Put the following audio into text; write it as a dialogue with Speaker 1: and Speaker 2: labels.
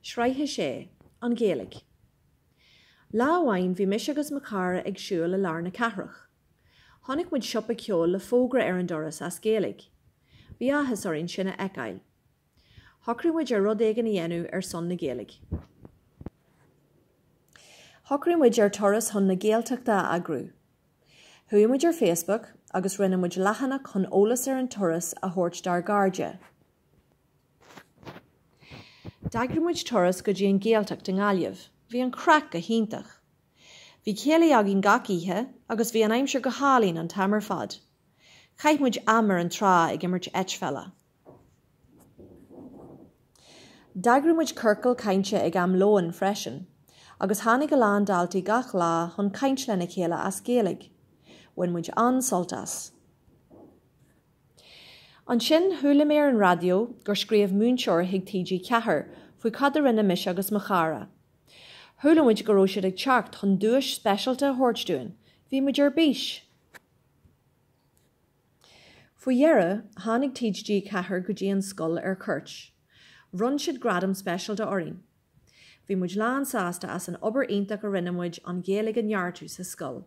Speaker 1: Sraith sé, an Ghaeilge. Láhain bhí mis agus macara ag siúil le lár na ceathrach. Honnig muid siopa ceol le fógra ar an doras as Ghaeilge. Bhí áthas orin sinna Ghaeilge. Thocraí muid ar rud éigean na dhéanú ar son na Ghaeilge. Thocraí muid ar toras chun na Gaeltachta agrú. Thuaigh muid ar Facebook agus rinne muid leathanach chun ólas ar an toras a thabhairt dar Ghaeilge. D'eagraigh muid toras go dtí an Gaeltacht an Ghaillimh. Bhí an crack a thíntach. Bhí céala agin gach oíche agus bhí an aimsir go hálín an tamar fad. Chaith muid amar an trá ag imirt eitfella. D'eagraigh muid curcail cainte ag am loan freisin, agus tháinig go lán daltaí gach lá chun caint lena chéile as Ghaeilge, when muid an soltas. An sin thuaila mé ar an radio gur scríomh múnseoir hiag TG cethair faoi cad a rinne mis agus machara. Thuaila muid go raibh siad ag teacht chun dúis speisialta a thabhairt, bhí muid ar bís. Faoi dhearr, tháinig TG cethair go dtí an scoil ar cuirt. Run siad gradam speisialta orin. Bhí muid lán sásta as an obair iontach a rinne muid an Ghaeilge an neartú sa scoil.